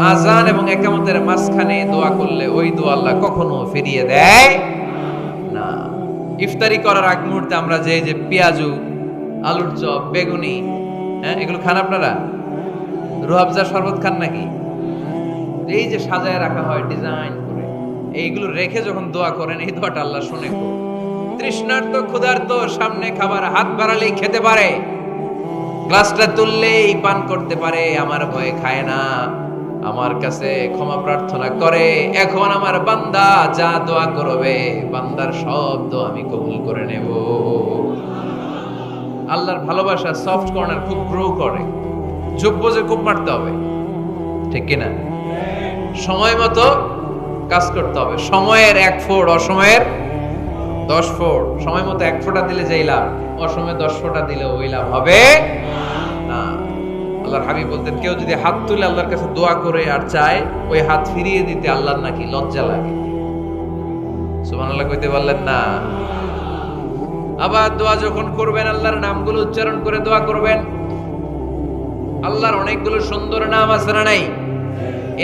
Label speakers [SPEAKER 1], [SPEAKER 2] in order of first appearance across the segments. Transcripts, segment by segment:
[SPEAKER 1] আযান এবং ইকামতের মাঝখানে দোয়া করলে ওই দোয়া আল্লাহ কখনো ফিরিয়ে দেয় না। ইফতারি করার আগ মুহূর্তে আমরা যে পেঁয়াজু, আলুর চপ, বেগুনি, এগুলো খান আপনারা? রুহাবজা শরবত খান নাকি? এই যে সাজায় রাখা হয় ডিজাইন করে, এইগুলো রেখে যখন দোয়া করেন, এই দোয়াটা আল্লাহ শুনে। তৃষ্ণার্ত ক্ষুধার্ত সামনে খাবার হাত বাড়ালেই খেতে পারে, গ্লাসটা তুললেই পান করতে পারে, আমার ভয়ে খায় না, আমার কাছে ক্ষমা প্রার্থনা করে। এখন আমার বান্দা যা দোয়া করবে, বান্দার সব দোয়া আমি কবুল করে নেব। আল্লাহর ভালোবাসা সফট কর্নার খুব গ্রো করে, যোগ্য যে খুব মারতে হবে, ঠিক কিনা? সময় মতো কাজ করতে হবে। সময়ের 1 ফোঁট, অসময়ের 10 ফোঁট। সময় মতো 1 ফোঁটা দিলে যেই লাভ, অসময়ে 10 ফোঁটা দিলে ওই লাভ হবে না। আল্লাহর হাবিব বলতেন, কেউ যদি হাত তুলে আল্লাহর কাছে দোয়া করে আর চায়, ওই হাত ফিরিয়ে দিতে আল্লাহর নাকি লজ্জা লাগে। সুবহানাল্লাহ কইতে পারলেন না? আবার দোয়া যখন করবেন, আল্লাহর নামগুলো উচ্চারণ করে দোয়া করবেন। আল্লাহর অনেকগুলো সুন্দর নাম আছে না নাই?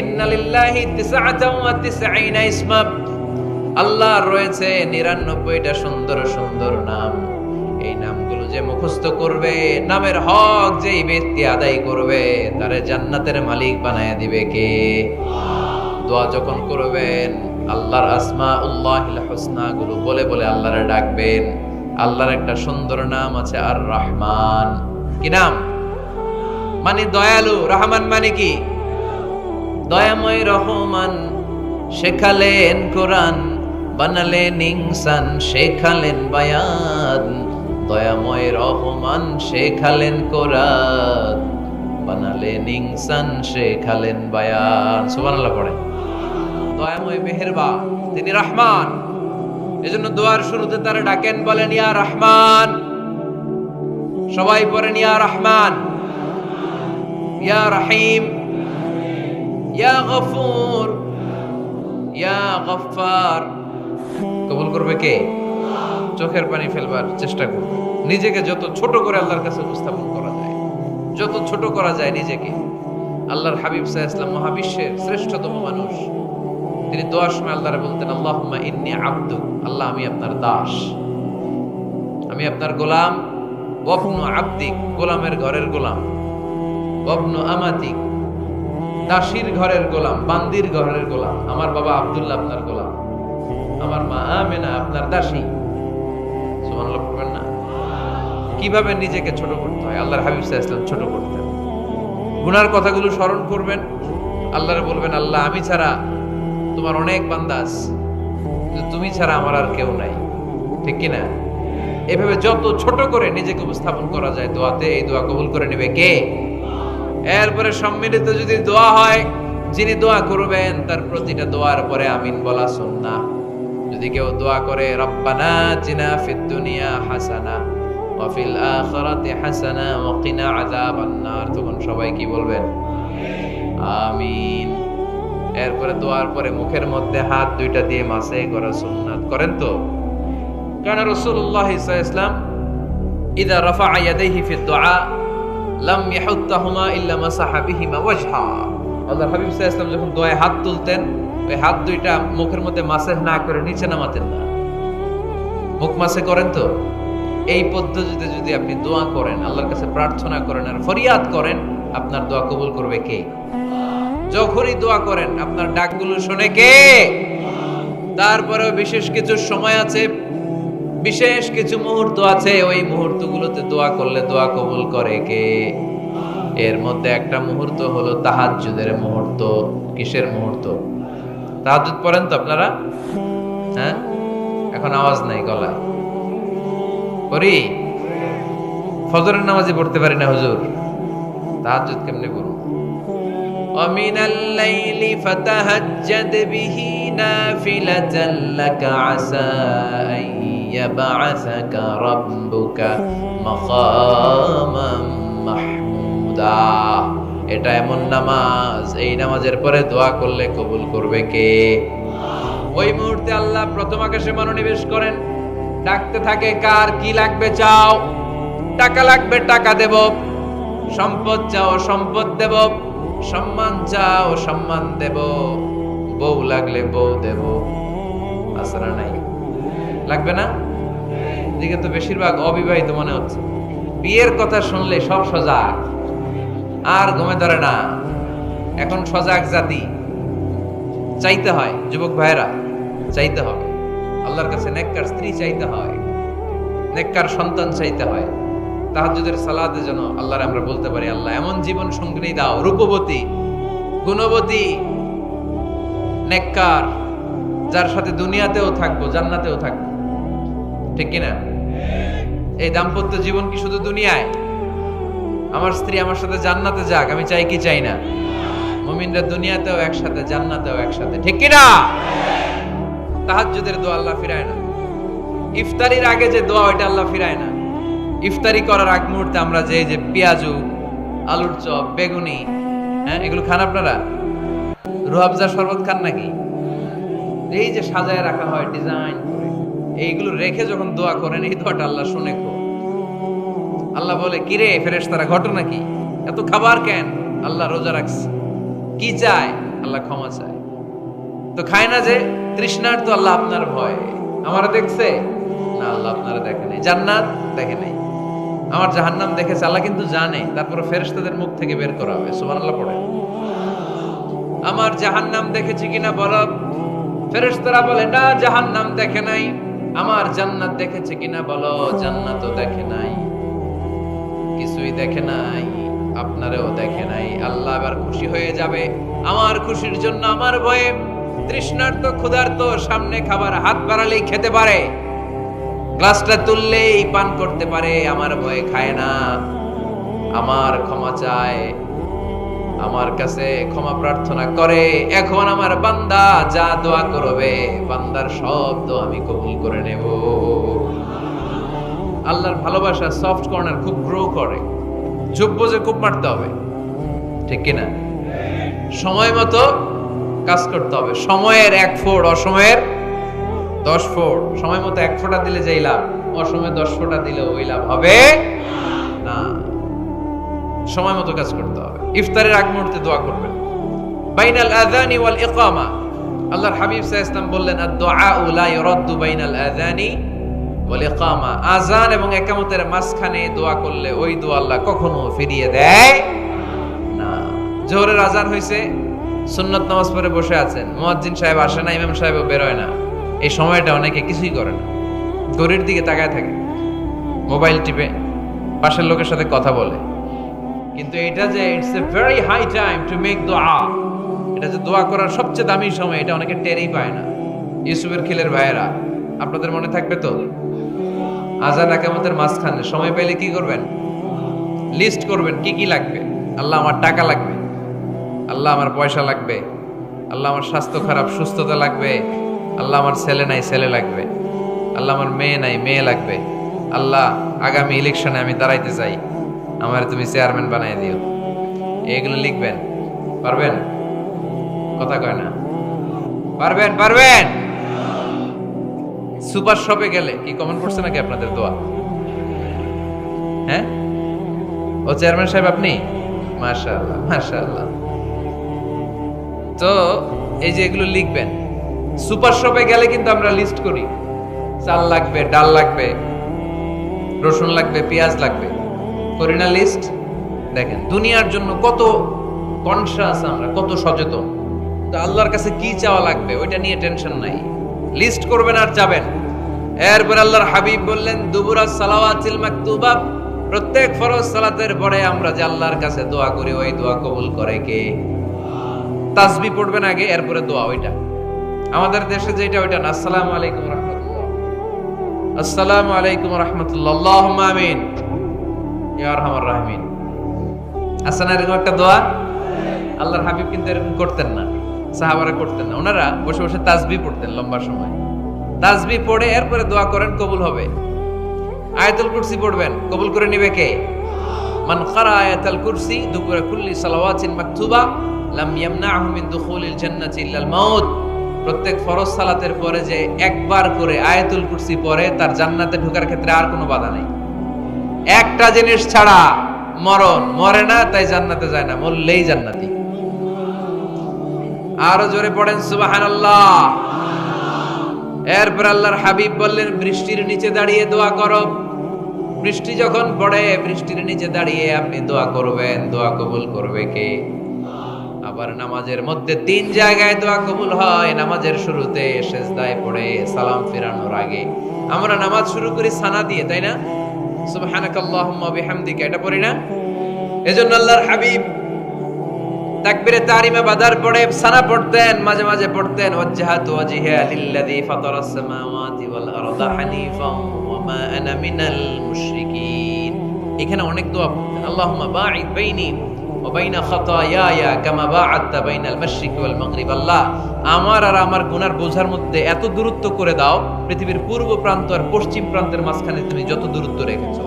[SPEAKER 1] ইন্না লিল্লাহি 99 ইসমা, আল্লাহর রয়েছে 99টা সুন্দর সুন্দর নাম। এই নামগুলো যে মুখস্থ করবে, নামের হক যেই ব্যক্তি আদায় করবে, তারে জান্নাতের মালিক বানায় দিবে কে? দোয়া যখন করবেন, আল্লাহর আসমাউল্লাহিল হুসনা গুলো বলে বলে আল্লাহরে ডাকবেন। আল্লাহর একটা সুন্দর নাম আছে আর রহমান। কি নাম? মানে দয়ালু। রহমান মানে কি? দয়াময় রহমান শেখালেন কোরআন, বানালেন ইনসান, শেখালেন বায়ান। দয়াময় রহমান শেখালেন কোরআন, বানালেন ইনসান, শেখালেন বায়ান। সুবহানাল্লাহ পড়ে। দয়াময় মেহেরবান, তিনি রহমান। এজন্য দোয়ার শুরুতে তারা ডাকেন, বলেন ইয়া রহমান। সবাই পড়েন ইয়া রহমান, ইয়া রহিম, ইয়া গফুর, ইয়া গফফার। কবুল করবে কে? চোখের পানি ফেলবার চেষ্টা করবে। নিজেকে যত ছোট করে আল্লাহর কাছে উপস্থাপন করা যায়, যত ছোট করা যায় নিজেকে। আল্লাহর হাবিব সাল্লাল্লাহু আলাইহি ওয়াসাল্লাম মহাবিশ্বের শ্রেষ্ঠতম মানুষ, তিনি দোয়ার সময় আল্লাহরে বলতেন, আল্লাহুম্মা ইন্নী আবদুক, আল্লাহ আমি আপনার দাস, আমি আপনার গোলাম। ওয়াবনু আবদিক, গোলামের ঘরের গোলাম। ওয়াবনু আমাতিক, দাসীর ঘরের গোলাম, বান্দির ঘরের গোলাম। আমার বাবা আব্দুল্লাহ আপনার গোলাম, আমার মা আমেনা আপনার দাসী। সুবহানাল্লাহ পড়বেন না? কিভাবে নিজেকে ছোট করতে হয় আল্লাহর হাবিব সাল্লাল্লাহু আলাইহি ওয়াসাল্লাম ছোট করতেন। গুনার কথাগুলো স্মরণ করবেন, আল্লাহরে বলবেন, আল্লাহ আমি ছাড়া তোমার অনেক বান্দা আছে, তুমি ছাড়া আমার আর কেউ নাই, ঠিক কিনা? এভাবে যত ছোট করে নিজেকে উপস্থাপন করা যায় দোয়াতে, এই দোয়া কবুল করে নেবে কে? এরপরে সম্মিলিত যদি দোয়া হয়, যিনি দোয়া করবেন তার প্রতিটা দোয়ার পরে আমিন বলা সুন্নাহ। যদি কেউ দোয়া করে রব্বানা আতিনা ফিদ দুনিয়া হাসানা ওয়া ফিল আখিরাতি হাসানা ওয়া কিনা আযাবান নার, তখন সবাই কি বলবেন? আমিন। এরপরে দোয়ার পরে মুখের মধ্যে হাত দুইটা দিয়ে মাসে করা সুন্নাত। করেন তো? কারণ রাসূলুল্লাহ সাল্লাল্লাহু আলাইহি ওয়াসাল্লাম ইযা রাফা'a ইয়াদাইহি ফিদ দুআ লাম ইয়াহুত্তাহুমা ইল্লা মাসাহা বিহিমা ওয়াজহা। আল্লাহর হাবিব সাল্লাল্লাহু আলাইহি ওয়াসাল্লাম যখন দোয়ায় হাত তুলতেন, ওই হাত দুইটা মুখের মধ্যে মাসে না করে নিচে নামাতেন না, মুখ মাসে করেন তো? এই পদ্ধতিতে যদি আপনি দোয়া করেন, আল্লাহর কাছে প্রার্থনা করেন আর ফরিয়াদ করেন, আপনার দোয়া কবুল করবে কে? যখনই দোয়া করেন আপনার ডাকগুলো শোনে কে? তারপরেও বিশেষ কিছু সময় আছে, বিশেষ কিছু মুহূর্ত আছে, ওই মুহূর্তগুলোতে দোয়া করলে দোয়া কবুল করে কে? এর মধ্যে একটা মুহূর্ত হলো তাহাজ্জুদের মুহূর্ত। কিসের মুহূর্ত? তাহাজ্জুদ পড়েন তো আপনারা? হ্যাঁ, এখন আওয়াজ নাই গলায়। পড়ি? ফজরের নামাজই পড়তে পারি না হুজুর, তাহাজ্জুদ কেমনে করব? ومن الليل فتهجد به نافلة لك عسى أن يبعثك ربك مقاما محمودا। এটা এমন নামাজ, এই নামাজের পরে দোয়া করলে কবুল করবে কে? ওই মুহূর্তে আল্লাহ প্রথম আকাশে মনোনিবেশ করেন, ডাকতে থাকে, কার কি লাগবে চাও, টাকা লাগবে টাকা দেব, সম্পদ চাও সম্পদ দেব, সম্মান চাও সম্মান দেব, বউ লাগলে বউ দেব, আসরা নাই লাগবে না? এদিকে তো বেশিরভাগ অবিবাহিত মনে হচ্ছে, বিয়ের কথা শুনলে সব সজাগ, আর ঘুমে ধরে না। এখন সজাগ জাতি, চাইতে হয় যুবক ভাইরা, চাইতে হবে আল্লাহর কাছে, নেককার স্ত্রী চাইতে হয়, নেককার সন্তান চাইতে হয়। তাহাজ্জুদের সালাতে যেন আল্লাহর আমরা বলতে পারি, আল্লাহ এমন জীবন সঙ্গিনী দাও, রূপবতী, গুণবতী, নেককার, যার সাথে দুনিয়াতেও থাকবো জান্নাতেও থাকবো। ঠিক কিনা? এই দাম্পত্য জীবন কি শুধু দুনিয়ায়? আমার স্ত্রী আমার সাথে জান্নাতে যাক, আমি চাই কি চাই না? মুমিনরা দুনিয়াতেও একসাথে, জান্নাতেও একসাথে। ঠিক কিনা? তাহাজ্জুদের দোয়া আল্লাহ ফিরায় না। ইফতারির আগে যে দোয়া, ওইটা আল্লাহ ফিরায় না। ইফতারি করার আগ মুহূর্তে আমরা যে পেঁয়াজু, আলুর চপ, বেগুনি, হ্যাঁ এগুলো খান আপনারা? রুহাবজা শরবত খান নাকি? এই যে সাজায় রাখা হয় ডিজাইন করে, এইগুলো রেখে যখন দোয়া করেন, এই দোয়াটা আল্লাহ শুনে গো। আল্লাহ বলে, কিরে ফেরেশতারা, ঘটনা কি? এত খাবার কেন? আল্লাহ রোজা রাখছে। কি চায়? আল্লাহ ক্ষমা চায়। তো খায় না যে তৃষ্ণার, তো আল্লাহ আপনার ভয়। আমারা দেখছে না? আল্লাহ আপনারা দেখে নাই। জান্নাত দেখে নাই, আমার জাহান্নাম দেখেছে আল্লাহ কিন্তু জানে। তারপরে ফেরেশতাদের মুখ থেকে বের করা হবে। সুবহানাল্লাহ পড়ে। আমার জাহান্নাম দেখেছি কিনা বলো? ফেরেশতারা বলে না, জাহান্নাম দেখে নাই। আমার জান্নাত দেখেছে কিনা বলো? জান্নাতও দেখে নাই, কিছুই দেখে নাই, আপনারেও দেখে নাই। আল্লাহ এবার খুশি হয়ে যাবে। আমার খুশির জন্য আমার ভয়ে তৃষ্ণার্ত ক্ষুধার্ত সামনে খাবার হাত বাড়ালেই খেতে পারে, গ্লাসটা তুললেই পান করতে পারে, আমার ভয়ে খায় না। আমার ক্ষমা চায়, আমার কাছে ক্ষমা প্রার্থনা করে। এখন আমার বান্দা যা দোয়া করবে, বান্দার সব দোয়া আমি কবুল করে নেব। আল্লাহর ভালোবাসা সফট কর্নার খুব গ্রো করে, যোগ্য যে খুব মারতে হবে। ঠিক কিনা? সময় মতো কাজ করতে হবে। সময়ের 1 ফোঁট, অসময়ের 10 ফোঁট। সময় মতো 1 ফোঁটা দিলে যেই লাভ, অসময়ে 10 ফোঁটা দিলে ওই লাভ হবে না। সময় মতো কাজ করতে হবে। ইফতারের আগ মুহূর্তে দোয়া করবেন। বাইনাল আযানি ওয়াল ইকামা, আল্লাহর হাবিব সাল্লাল্লাহু আলাইহি ওয়াসাল্লাম বললেন, আদ-দুআউ লা ইউরাদ্দু বাইনাল আযানি ওয়াল ইকামা। আযান এবং ইকামতের মাঝখানে দোয়া করলে ওই দোয়া আল্লাহ কখনো ফিরিয়ে দেয় না। জোহরের আযান হইছে, সুন্নাত নামাজ পড়ে বসে আছেন, মুয়াজ্জিন সাহেব আসে না, ইমাম সাহেবও বের হয় না। এই সময়টা অনেকে কিছুই করে না, ঘড়ির দিকে তাকায় থাকে, মোবাইল টিপে, পাশের লোকের সাথে কথা বলে। কিন্তু এটা যে it's a very high time to make দোয়া, এটা যে দোয়া করার সবচেয়ে দামি সময়, এটা অনেকে টেরই পায় না। ইউসুফের খিলের ভাইয়েরা, আপনাদের মনে থাকবে তো, আযান ইকামতের মাঝখানে সময় পেলে কি করবেন? লিস্ট করবেন কি কি লাগবে। আল্লাহ আমার টাকা লাগবে, আল্লাহ আমার পয়সা লাগবে, আল্লাহ আমার স্বাস্থ্য খারাপ সুস্থতা লাগবে, আল্লাহ আমার ছেলে নাই ছেলে লাগবে, আল্লাহ আমার মেয়ে নাই মেয়ে লাগবে, আল্লাহ আগামী ইলেকশনে আমি দাঁড়াইতে চাই, আমার তুমি চেয়ারম্যান বানাই দিও। এগুলো লিখবেন। পারবেন? কথা কয় না। পারবেন? পারবেন? সুপার শপে গেলে কি কমেন্ট করছে নাকি আপনাদের দোয়া? হ্যাঁ, ও চেয়ারম্যান সাহেব আপনি? মাশাআল্লাহ মাশাআল্লাহ। তো এই যে এগুলো লিখবেন। সুপার শপে গেলে কিন্তু আমরা লিস্ট করি, চাল লাগবে, ডাল লাগবে, রসুন লাগবে, পেঁয়াজ লাগবে, করি না লিস্ট? দেখেন দুনিয়ার জন্য কত কনশাস আমরা, কত সচেতন। তো আল্লাহর কাছে কি চাওয়া লাগবে ওইটা নিয়ে টেনশন নাই, লিস্ট করবেন আর যাবেন। এরপর আল্লাহর হাবিব বললেন, দুবুরা সালাওয়াতিল মাকতুবা, প্রত্যেক ফরজ সালাতের পরে আমরা যে আল্লাহর কাছে দোয়া করি, ওই দোয়া কবুল করে কে? তাসবিহ পড়বেন আগে, এরপরে দোয়া। ওইটা আমাদের দেশে যেটা, ওইটা না। আসসালামু আলাইকুম রাহমাতুল্লাহ, আসসালামু আলাইকুম রাহমাতুল্লাহ, আল্লাহুম্মা আমিন ইয়া আরহামার রাহিমিন। আসলে এরকম একটা দোয়া আল্লাহর হাবিব কিন্তু এরকম করতেন না, সাহাবারা করতেন না। ওনারা বসে বসে তাসবিহ পড়তেন লম্বা সময়। তাসবিহ পড়ে এরপরে দোয়া করেন, কবুল হবে। আয়াতুল কুরসি পড়বেন, কবুল করে নিবে কে? মান ক্বারা আয়াতুল কুরসি দুবুরা কুল্লি সালাওয়াতিন মাকতুবা লাম ইয়ামনাহু মিন দুখুলিল জান্নাতি ইল্লাল মাউত। প্রত্যেক ফরজ সালাতের পরে যে একবার করে আয়াতুল কুরসি পড়ে, তার জান্নাতে ঢোকার ক্ষেত্রে আর কোনো বাধা নাই। একটা জিনিস ছাড়া, মরণ, মরে না তাই জান্নাতে যায় না, মরলেই জান্নাতি। আরো জোরে পড়েন সুবহানাল্লাহ। এরপর আল্লাহর হাবিব বললেন, বৃষ্টির নিচে দাঁড়িয়ে দোয়া করো। বৃষ্টি যখন পড়ে বৃষ্টির নিচে দাঁড়িয়ে আপনি দোয়া করবেন, দোয়া কবুল করবে কে? আবার নামাজের মধ্যে 3 জায়গায় দোয়া কবুল হয়। নামাজের শুরুতে, সিজদায় পড়ে, সালাম ফেরানোর আগে। আমরা নামাজ শুরু করি সানা দিয়ে, তাই না? সুবহানাকাল্লাহুম্মা বিহামদিকা, এটা পড়ি না? এজন্য আল্লাহর হাবিব তাকবীরে তাহরিমে বাদার পড়ে সানা পড়তেন, মাঝে মাঝে পড়তেন ওয়াজহাতু ওয়াজহিয়া লিল্লাযী ফাতারাস সামাওয়াতি ওয়াল আরদা হানিফান ওয়া মা আনা মিনাল মুশরিকিন। এখানে অনেক দোয়া পড়তেন। আল্লাহুম্মা বাঈদ বাইনি ওয়া বাইনা খাতায়ায়া কামা বাআদতা বাইনাল মাশরিকি ওয়াল মাগরিব। আল্লাহ, আমার আর আমার গুনার বোঝার মধ্যে এত দূরত্ব করে দাও, পৃথিবীর পূর্ব প্রান্ত আর পশ্চিম প্রান্তের মাঝখানে তুমি যত দূরত্ব রেখেছো।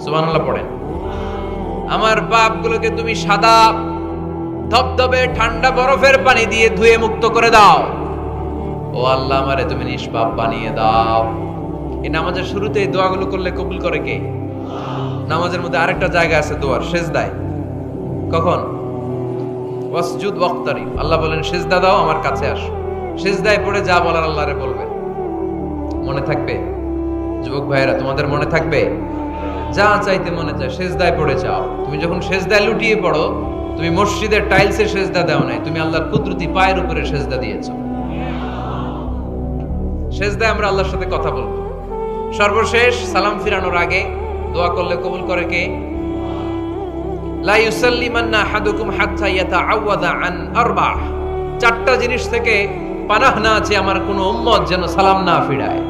[SPEAKER 1] সুবহানাল্লাহ পড়েন। আমার পাপগুলোকে তুমি সাদা ধবধবে ঠান্ডা বরফের পানি দিয়ে ধুয়ে মুক্ত করে দাও। ও আল্লাহ, আমারে তুমি নিষ্পাপ বানিয়ে দাও। এই নামাজের শুরুতে এই দোয়াগুলো করলে কবুল করে কে? নামাজের মধ্যে আরেকটা জায়গা আছে দোয়ার, সিজদায়। কখন? ওয়াসজুদ ওয়াক্তারিব। আল্লাহ বলেন সিজদা দাও, আমার কাছে আসো। সিজদায় পড়ে যা বলার আল্লাহরে বলবেন। মনে থাকবে? যুবক ভাইয়েরা, তোমাদের মনে থাকবে? যা চাইতে মনে চায় সিজদায় পড়ে যাও। তুমি যখন সিজদায় লুটিয়ে পড়ো, তুমি মসজিদের টাইলসে সেজদা দাও নাই, তুমি আল্লাহর কুদরতি পায়ের উপরে সেজদা দিয়েছো। সেজদায় আমরা আল্লাহর সাথে কথা বলবো। সর্বশেষ সালাম ফিরানোর আগে দোয়া করলে কবুল করে কে? লা ইউসাল্লিমান্না আহাদুকুম হাত্তা ইয়াতাআওয়াযা আন আরবা'। 4টা জিনিস থেকে পানাহ না আছে আমার কোন উম্মত যেন সালাম না ফিরায়।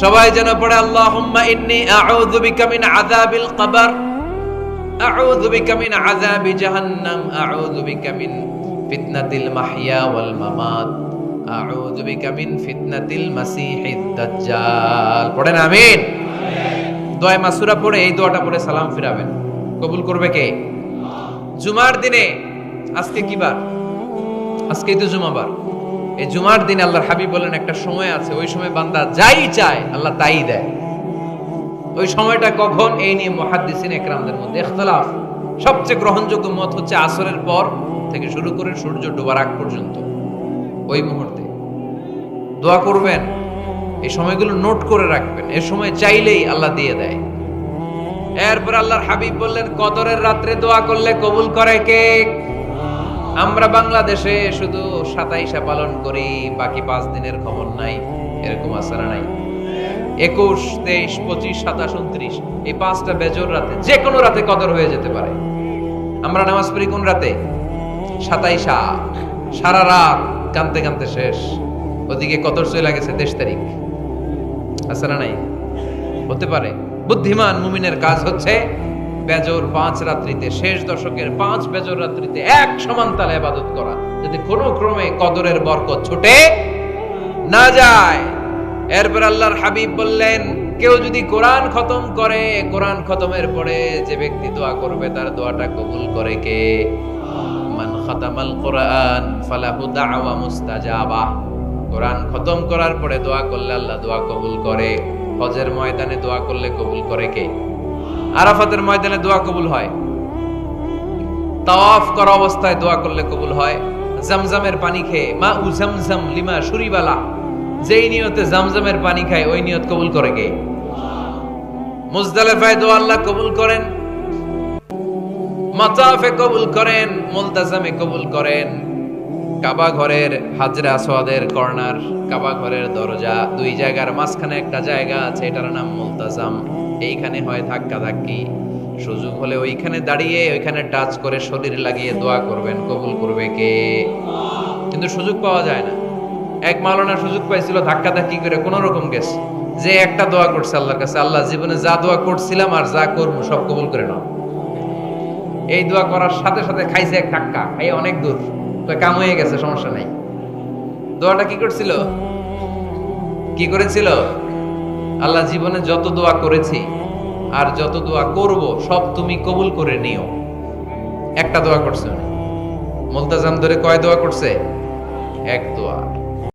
[SPEAKER 1] সবাই যেন পড়ে আল্লাহুম্মা ইন্নী আউযু বিকা মিন আযাবিল কবর, আউযু বিকা মিন আযাবি জাহান্নাম, আউযু বিকা মিন ফিতনাতিল মাহইয়া ওয়াল মামাত, আউযু বিকা মিন ফিতনাতিল মাসিহিদ দাজ্জাল। পড়েন আমিন। দোয়া মাসুরা পড়ে এই দোয়াটা পড়ে সালাম ফিরাবেন। কবুল করবে কে? জুমার দিনে, আজকে কি বার? আজকেই তো জুমাবার। এই জুমার দিনে আল্লাহর হাবিব বলেন একটা সময় আছে, ওই সময় বান্দা যাই চায় আল্লাহ তাই দেয়। ওই সময়টা কখন? এই নিয়ে মুহাদ্দিসিন ইকরামদের মধ্যে ইখতিলাফ। সবচেয়ে গ্রহণযোগ্য মত হচ্ছে আসরের পর থেকে শুরু করে সূর্য ডোবার আগ পর্যন্ত। ওই মুহূর্তে দোয়া করবেন, এই সময়গুলো নোট করে রাখবেন। এই সময় চাইলেই আল্লাহ দিয়ে দেয়। এরপর আল্লাহর হাবিব বললেন কদরের রাত্রে দোয়া করলে কবুল করে কে? আমরা বাংলাদেশে শুধু 27 পালন করি, বাকি 5 দিনের খবর নাই। এরকম আছে না নাই? 21, 23, 25, 27, 29 এই 5টা বেজর রাতে, যে কোনো রাতে কদর হয়ে যেতে পারে। আমরা নামাজ পড়ি কোন রাতে? 27। সারা রাত কানতে কানতে শেষ। ওদিকে কদর চলে গেছে 23 তারিখ। আছে না নাই? হতে পারে। বুদ্ধিমান মুমিনের কাজ হচ্ছে বেজর 5 রাত্রিতে, শেষ দশকের 5 বেজর রাত্রিতে এক সমান তালে ইবাদত করা, যাতে কোনো ক্রমে কদরের বরকত ছুটে না যায়। এরপর আল্লাহর হাবিব বললেন কেউ যদি কোরআন খতম করে, কোরআন খতমের পরে যে ব্যক্তি দোয়া করবে তার দোয়াটা কবুল করে কে? মান খাতামাল কোরআন ফালাহু দাওয়া মুস্তাজাবা। কোরআন খতম করার পরে দোয়া করলে আল্লাহ দোয়া কবুল করে। হজের ময়দানে দোয়া করলে কবুল করে কে? আরাফাতের ময়দানে দোয়া কবুল হয়। তাওয়াফ করা অবস্থায় দোয়া করলে কবুল হয়। জামজামের পানি খেয়ে, মা উ জামজাম লিমা শুরিবালা, যেই নিয়তে জামজামের পানি খায় ওই নিয়ত কবুল করে কে? মুজদালিফায় দোয়া আল্লাহ কবুল করেন, মাতাফে কবুল করেন, মুলতাজামে কবুল করেন। কাবা ঘরের হাজরে আসওয়াদের কর্নার, কাবা ঘরের দরজা, 2 জায়গার মাঝখানে একটা জায়গা আছে, এটার নাম মুলতাজাম। এইখানে হয় ধাক্কা ধাক্কি। সুযোগ হলে ওইখানে দাঁড়িয়ে ওইখানে টাচ করে শরীর লাগিয়ে দোয়া করবেন, কবুল করবে কে? কিন্তু সুযোগ পাওয়া যায় না। এক মাওলানা সুযোগ পাইছিল, ধাক্কা ধাক্কি করে কোন রকম গেছে, যে একটা দোয়া করছে আল্লাহর কাছে, আল্লাহ জীবনে যা দোয়া করছিলাম আর যা করবো সব কবুল করে নাও। এই দোয়া করার সাথে সাথে খাইছে এক ধাক্কা, এই অনেক দূর, তো কাম হয়ে গেছে, সমস্যা নাই। দোয়াটা কি করছিল? কি করেছিল? আল্লাহ জীবনে যত দোয়া করেছি আর যত দোয়া করব সব তুমি কবুল করে নিও। একটা দোয়া করছে, মুলতাজাম ধরে কয় দোয়া করছে? এক দোয়া।